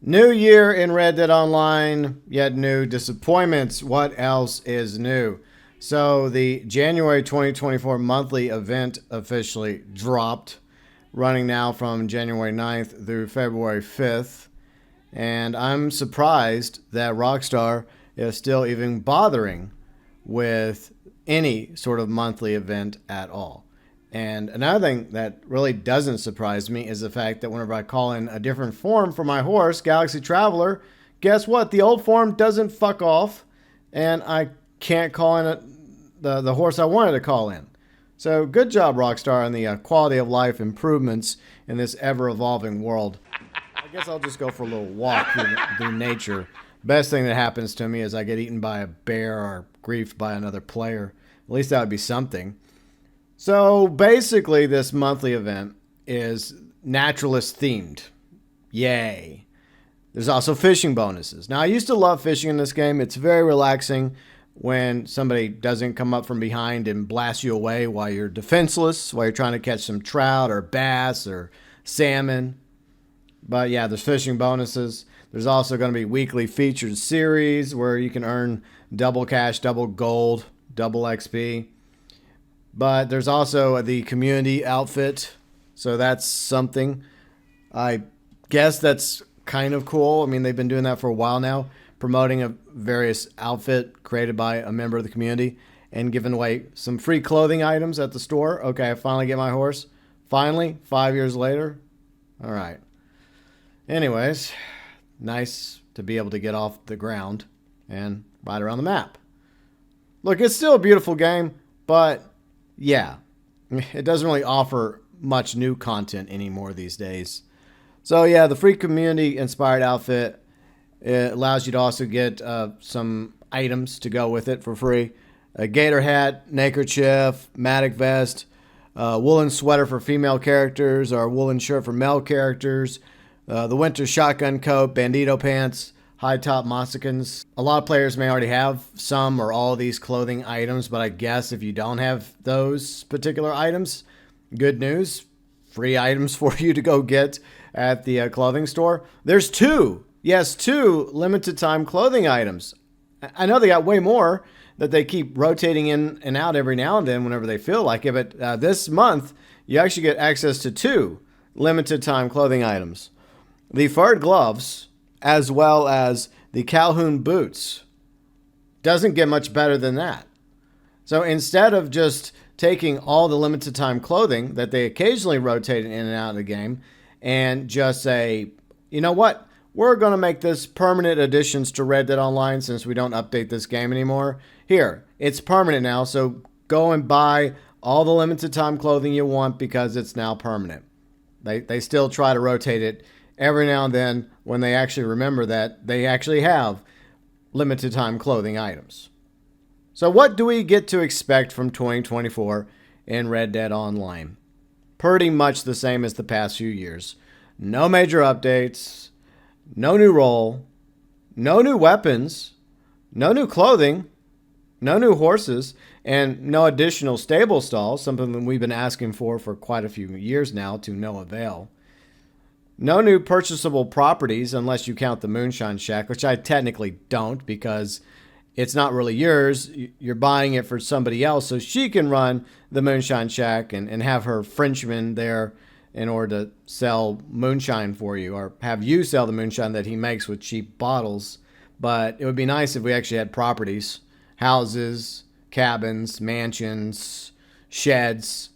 New year in Red Dead Online, yet new disappointments. What else is new? So, the January 2024 monthly event officially dropped, running now from January 9th through February 5th. And I'm surprised that Rockstar is still even bothering with any sort of monthly event at all. And another thing that really doesn't surprise me is the fact that whenever I call in a different form for my horse, Galaxy Traveler, guess what? The old form doesn't fuck off, and I can't call in the horse I wanted to call in. So good job, Rockstar, on the quality of life improvements in this ever-evolving world. I guess I'll just go for a little walk through nature. Best thing that happens to me is I get eaten by a bear or griefed by another player. At least that would be something. So basically, this monthly event is naturalist themed. Yay. There's also fishing bonuses. Now, I used to love fishing in this game. It's very relaxing when somebody doesn't come up from behind and blast you away while you're defenseless, while you're trying to catch some trout or bass or salmon. But yeah, there's fishing bonuses. There's also going to be weekly featured series where you can earn double cash, double gold, double XP. But there's also the community outfit. So that's something. I guess that's kind of cool. I mean, they've been doing that for a while now, promoting a various outfit created by a member of the community and giving away some free clothing items at the store. Okay, I finally get my horse. Finally, 5 years later. All right. Anyways, nice to be able to get off the ground and ride around the map. Look, it's still a beautiful game, but yeah, it doesn't really offer much new content anymore these days. So yeah, the free community-inspired outfit, it allows you to also get some items to go with it for free. A gator hat, neckerchief, mattock vest, woolen sweater for female characters, or woolen shirt for male characters, the winter shotgun coat, bandito pants, high-top moccasins. A lot of players may already have some or all of these clothing items, but I guess if you don't have those particular items, good news, free items for you to go get at the clothing store. There's two limited time clothing items. I know they got way more that they keep rotating in and out every now and then whenever they feel like it, but this month you actually get access to two limited time clothing items. The furred gloves, as well as the Calhoun boots. Doesn't get much better than that. So instead of just taking all the limited time clothing that they occasionally rotate in and out of the game and just say, you know what, we're going to make this permanent additions to Red Dead Online since we don't update this game anymore. Here, it's permanent now, so go and buy all the limited time clothing you want because it's now permanent. They still try to rotate it every now and then when they actually remember that they actually have limited time clothing items. So what do we get to expect from 2024 in Red Dead Online? Pretty much the same as the past few years. No major updates, no new role, no new weapons, no new clothing, no new horses, and no additional stable stalls, something that we've been asking for quite a few years now to no avail. No new purchasable properties unless you count the Moonshine Shack, which I technically don't because it's not really yours. You're buying it for somebody else so she can run the Moonshine Shack and have her Frenchman there in order to sell moonshine for you or have you sell the moonshine that he makes with cheap bottles. But it would be nice if we actually had properties, houses, cabins, mansions, sheds,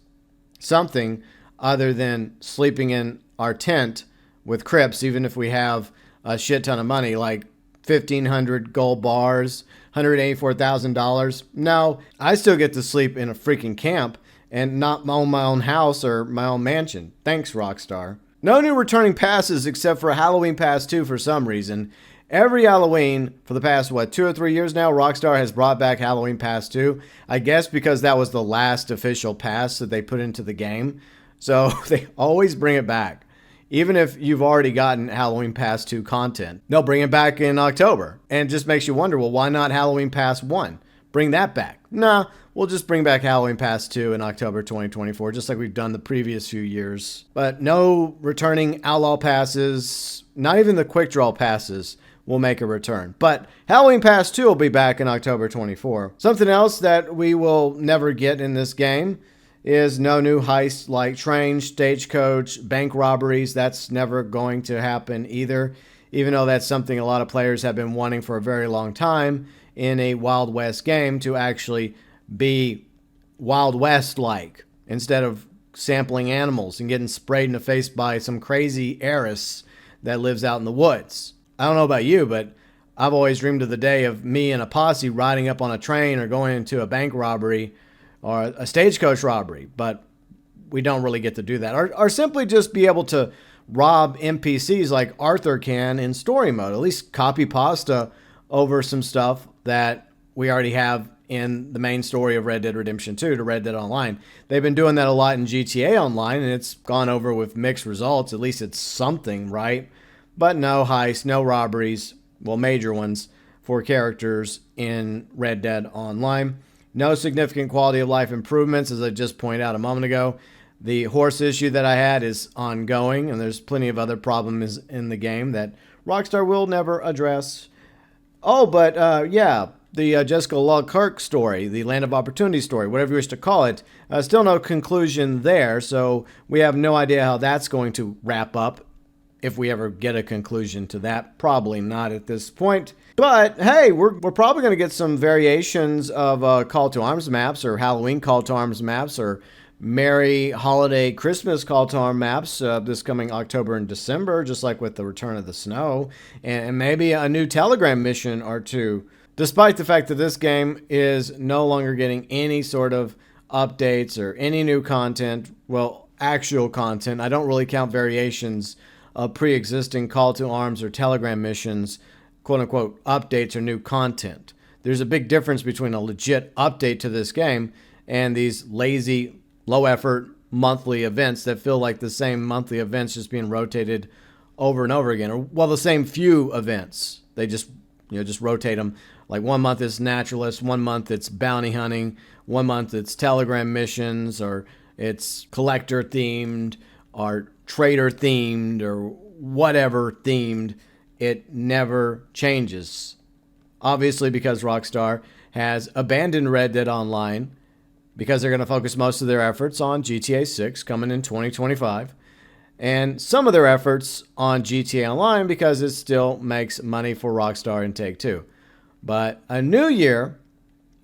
something other than sleeping in our tent with Crips, even if we have a shit ton of money, like 1,500 gold bars, $184,000. No, I still get to sleep in a freaking camp and not own my own house or my own mansion. Thanks, Rockstar. No new returning passes except for Halloween Pass 2 for some reason. Every Halloween for the past, 2 or 3 years now, Rockstar has brought back Halloween Pass 2. I guess because that was the last official pass that they put into the game. So they always bring it back. Even if you've already gotten Halloween Pass 2 content, they'll bring it back in October. And it just makes you wonder, well, why not Halloween Pass 1? bring that back. Nah, we'll just bring back Halloween Pass 2 in October 2024, just like we've done the previous few years. But no returning Outlaw Passes, not even the Quick Draw Passes will make a return. But Halloween Pass 2 will be back in October 24. Something else that we will never get in this game is no new heists like train, stagecoach, bank robberies. That's never going to happen either, even though that's something a lot of players have been wanting for a very long time in a Wild West game, to actually be Wild West-like instead of sampling animals and getting sprayed in the face by some crazy heiress that lives out in the woods. I don't know about you, but I've always dreamed of the day of me and a posse riding up on a train or going into a bank robbery or a stagecoach robbery, but we don't really get to do that. Or simply just be able to rob NPCs like Arthur can in story mode, at least copy pasta over some stuff that we already have in the main story of Red Dead Redemption 2 to Red Dead Online. They've been doing that a lot in GTA Online, and it's gone over with mixed results. At least it's something, right? But no heists, no robberies, well, major ones for characters in Red Dead Online. No significant quality of life improvements, as I just pointed out a moment ago. The horse issue that I had is ongoing, and there's plenty of other problems in the game that Rockstar will never address. Oh, but yeah, the Jessica Leclerc story, the Land of Opportunity story, whatever you wish to call it, still no conclusion there, so we have no idea how that's going to wrap up. If we ever get a conclusion to that, probably not at this point. But hey, we're probably going to get some variations of Call to Arms maps, or Halloween Call to Arms maps, or Merry Holiday Christmas Call to Arms maps this coming October and December, just like with the Return of the Snow, and maybe a new Telegram mission or two. Despite the fact that this game is no longer getting any sort of updates or any new content, well, actual content. I don't really count variations of pre-existing Call to Arms or Telegram missions, quote-unquote, updates or new content. There's a big difference between a legit update to this game and these lazy, low-effort monthly events that feel like the same monthly events just being rotated over and over again. Or, well, the same few events. They just rotate them. Like 1 month it's naturalist, 1 month it's bounty hunting, 1 month it's Telegram missions, or it's collector themed, or trader themed, or whatever themed. It never changes. Obviously, because Rockstar has abandoned Red Dead Online, because they're going to focus most of their efforts on GTA 6 coming in 2025, and some of their efforts on GTA Online because it still makes money for Rockstar and Take-Two. But a new year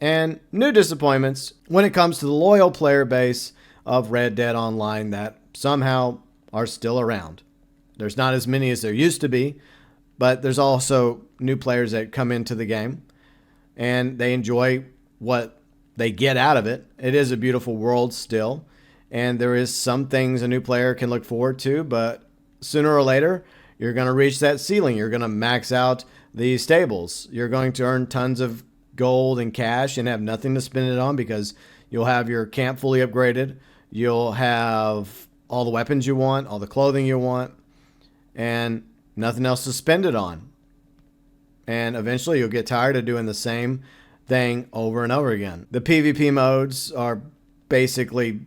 and new disappointments when it comes to the loyal player base of Red Dead Online that somehow are still around. There's not as many as there used to be, but there's also new players that come into the game and they enjoy what they get out of it. It is a beautiful world still, and there is some things a new player can look forward to, but sooner or later, you're going to reach that ceiling. You're going to max out the stables. You're going to earn tons of gold and cash and have nothing to spend it on because you'll have your camp fully upgraded. You'll have all the weapons you want, all the clothing you want, and nothing else to spend it on. And eventually you'll get tired of doing the same thing over and over again. The PvP modes are basically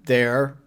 there.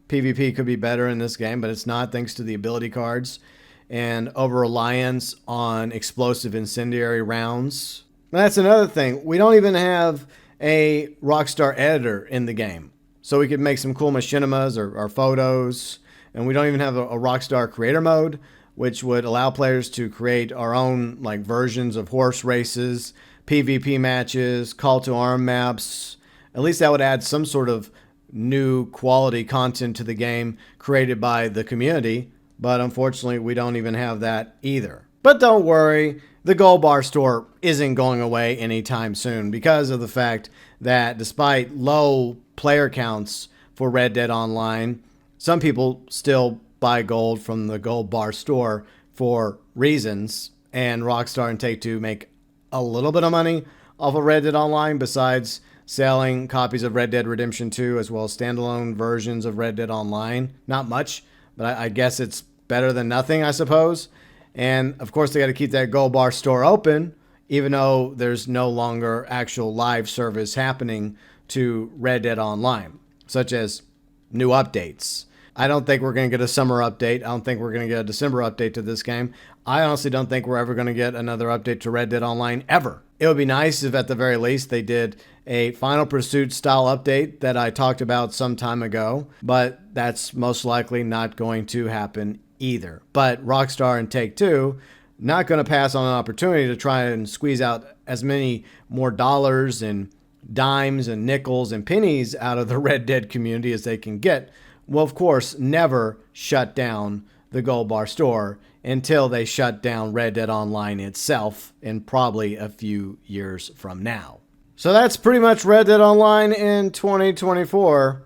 PvP could be better in this game, but it's not, thanks to the ability cards and over-reliance on explosive incendiary rounds. That's another thing. We don't even have a Rockstar editor in the game. So we could make some cool machinimas or photos. And we don't even have a Rockstar creator mode, which would allow players to create our own like versions of horse races, PvP matches, call to arm maps. At least that would add some sort of new quality content to the game created by the community. But unfortunately, we don't even have that either. But don't worry, the Gold Bar store isn't going away anytime soon because of the fact that despite low player counts for Red Dead Online, some people still buy gold from the Gold Bar store for reasons, and Rockstar and Take-Two make a little bit of money off of Red Dead Online besides selling copies of Red Dead Redemption 2 as well as standalone versions of Red Dead Online. Not much, but I guess it's better than nothing, I suppose. And of course, they got to keep that Gold Bar store open even though there's no longer actual live service happening to Red Dead Online, such as new updates. I don't think we're going to get a summer update. I don't think we're going to get a December update to this game. I honestly don't think we're ever going to get another update to Red Dead Online ever. It would be nice if at the very least they did a Final Pursuit style update that I talked about some time ago, but that's most likely not going to happen either. But Rockstar and Take-Two not going to pass on an opportunity to try and squeeze out as many more dollars and dimes and nickels and pennies out of the Red Dead community as they can get. Will, of course, never shut down the Gold Bar store until they shut down Red Dead Online itself in probably a few years from now. So that's pretty much Red Dead Online in 2024.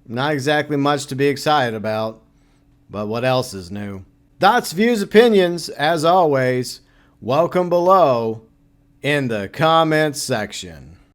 Not exactly much to be excited about, but what else is new? Thoughts, views, opinions, as always, welcome below in the comments section.